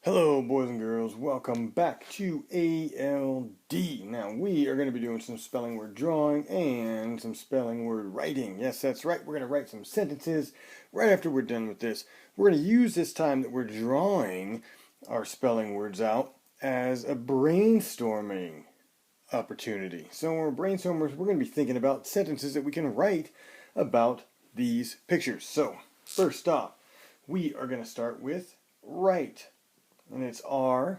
Hello, boys and girls. Welcome back to ALD. Now, we are going to be doing some spelling word drawing and some spelling word writing. Yes, that's right. We're going to write some sentences right after we're done with this. We're going to use this time that we're drawing our spelling words out as a brainstorming opportunity. So, when we're brainstormers, we're going to be thinking about sentences that we can write about these pictures. So, first off, we are going to start with write. And it's R-I-G-H-T.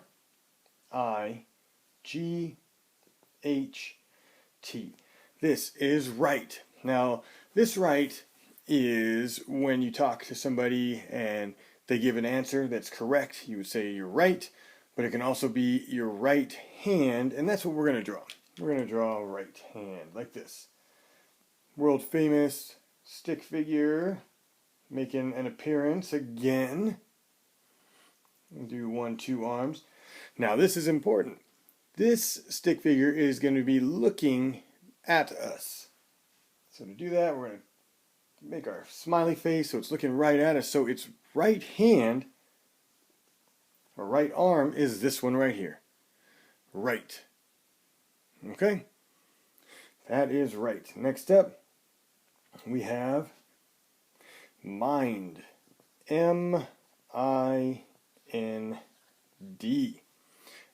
This is right. Now, this right is when you talk to somebody and they give an answer that's correct. You would say you're right, but it can also be your right hand, and that's what we're going to draw. We're going to draw a right hand like this. World famous stick figure making an appearance again. Do 1, 2 arms. Now this is important. This stick figure is going to be looking at us. So to do that, we're going to make our smiley face so it's looking right at us. So its right hand, or right arm, is this one right here. Right. Okay? That is right. Next up, we have mind. M-I-N-D.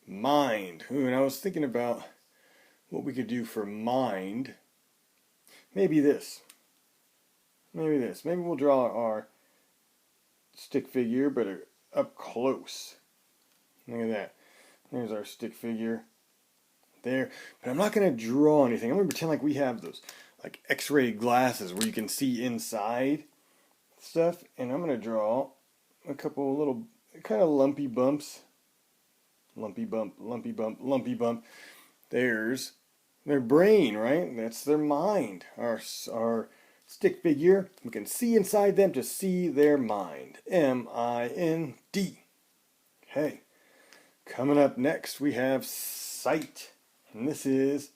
Mind. Ooh, and I was thinking about what we could do for mind. Maybe this. Maybe this. Maybe we'll draw our stick figure, but up close. Look at that. There's our stick figure. There. But I'm not going to draw anything. I'm going to pretend like we have those like X-ray glasses where you can see inside stuff. And I'm going to draw a couple little kind of lumpy bumps. Lumpy bump, lumpy bump, lumpy bump. There's their brain, right? That's their mind. Our stick figure, we can see inside them to see their mind. M-I-N-D. Okay. Coming up next, we have sight. And this is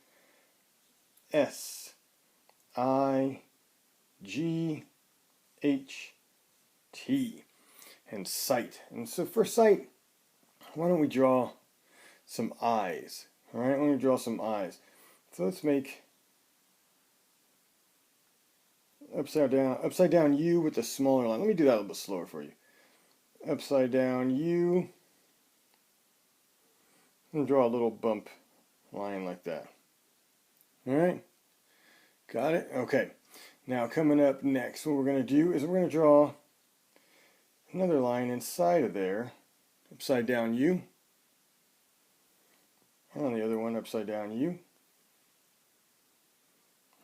S-I-G-H-T. And sight. And so for sight, why don't we draw some eyes? All right, let me draw some eyes. So let's make upside down U with a smaller line. Let me do that a little bit slower for you. Upside down U. And draw a little bump line like that. All right, got it? Okay. Now coming up next, what we're going to do is we're going to draw another line inside of there. Upside down U. And on the other one, upside down U.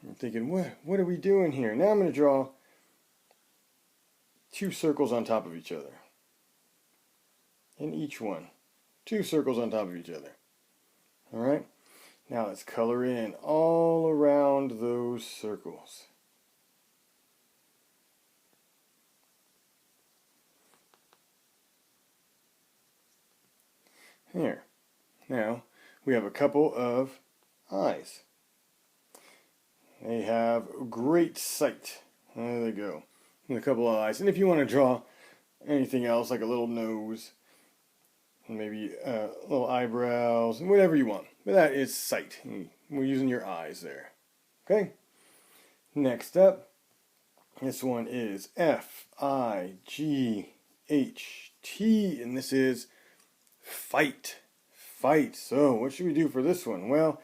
I'm thinking, what are we doing here? Now I'm going to draw 2 circles on top of each other. In each one. 2 circles on top of each other. Alright? Now let's color in all around those circles. Here. Now, we have a couple of eyes. They have great sight. There they go. And a couple of eyes. And if you want to draw anything else, like a little nose, and maybe little eyebrows, and whatever you want. But that is sight. We're using your eyes there. Okay? Next up, this one is F-I-G-H-T, and this is fight. Fight. So, what should we do for this one? Well,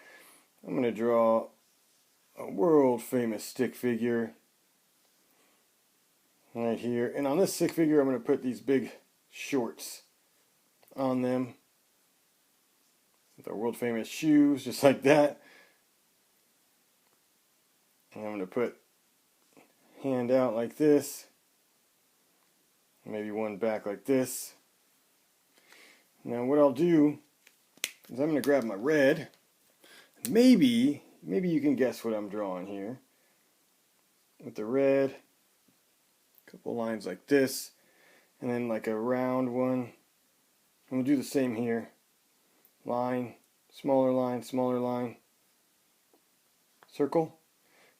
I'm going to draw a world famous stick figure right here. And on this stick figure, I'm going to put these big shorts on them with our world famous shoes, just like that. And I'm going to put hand out like this. Maybe one back like this. Now what I'll do is I'm going to grab my red. Maybe you can guess what I'm drawing here. With the red, a couple lines like this, and then like a round one. And we'll do the same here. Line, smaller line, circle,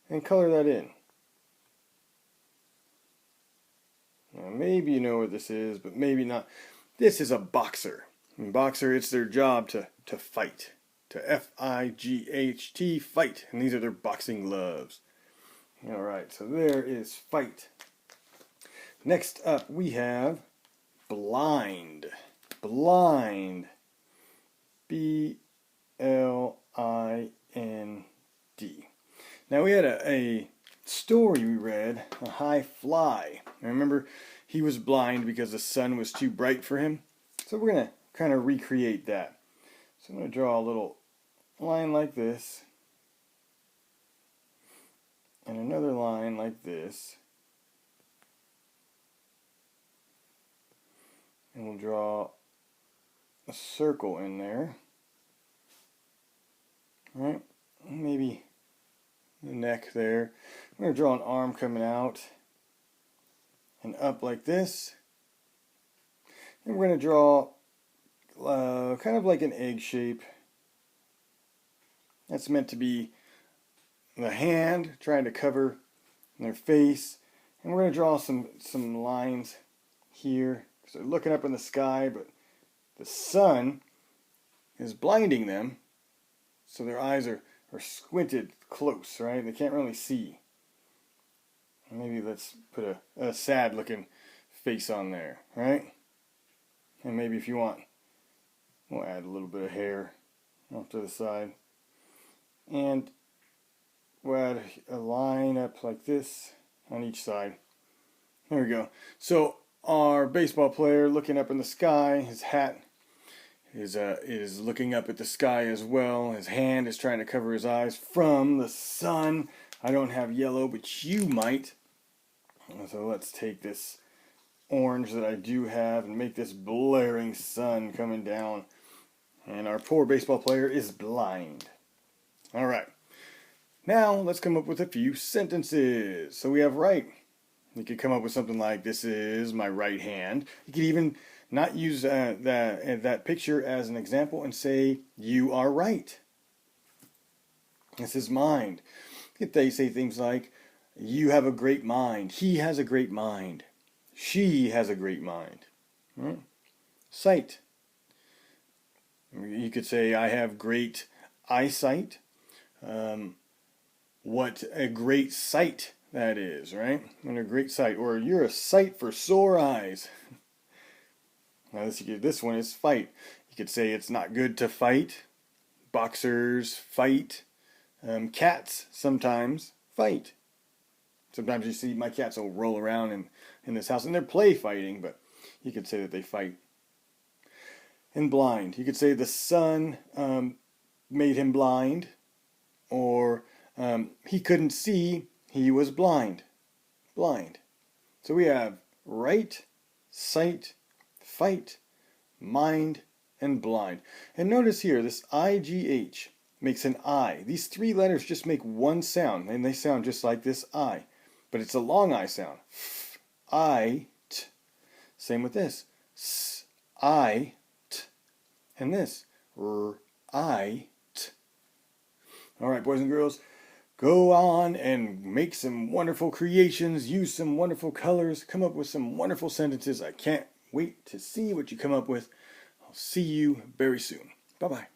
and color that in. Now maybe you know what this is, but maybe not. This is a boxer. In boxer, it's their job to fight. To F-I-G-H-T, fight. And these are their boxing gloves. Alright, so there is fight. Next up we have blind. Blind. B-L-I-N-D. Now we had a story we read, a high fly. And remember, he was blind because the sun was too bright for him. So we're going to kind of recreate that. So I'm going to draw a little line like this. And another line like this. And we'll draw a circle in there. Right? Maybe the neck there. I'm going to draw an arm coming out and up like this. And we're going to draw kind of like an egg shape. That's meant to be the hand trying to cover their face. And we're going to draw some lines here. So they're looking up in the sky, but the sun is blinding them. So their eyes are squinted close, right? They can't really see. Maybe let's put a sad looking face on there, right? And maybe if you want, we'll add a little bit of hair off to the side. And we'll add a line up like this on each side. There we go. So our baseball player looking up in the sky, his hat is looking up at the sky as well. His hand is trying to cover his eyes from the sun. I don't have yellow, but you might. So let's take this orange that I do have and make this blaring sun coming down. And our poor baseball player is blind. All right. Now let's come up with a few sentences. So we have right. You could come up with something like, this is my right hand. You could even not use that picture as an example and say, you are right. This is mind. They say things like, you have a great mind. He has a great mind. She has a great mind. Sight. You could say, I have great eyesight. What a great sight that is, right? And a great sight. Or you're a sight for sore eyes. Now this one is fight. You could say it's not good to fight. Boxers fight. Cats sometimes fight. Sometimes you see my cats will roll around in this house and they're play fighting, but you could say that they fight. And blind. You could say the sun made him blind. Or he couldn't see, he was blind. Blind. So we have right, sight, fight, mind, and blind. And notice here, this I-G-H makes an I. These three letters just make one sound, and they sound just like this I. But it's a long I sound. I-T. Same with this. S-I-T. And this. R-I-T. All right, boys and girls, go on and make some wonderful creations, use some wonderful colors, come up with some wonderful sentences. I can't wait to see what you come up with. I'll see you very soon. Bye-bye.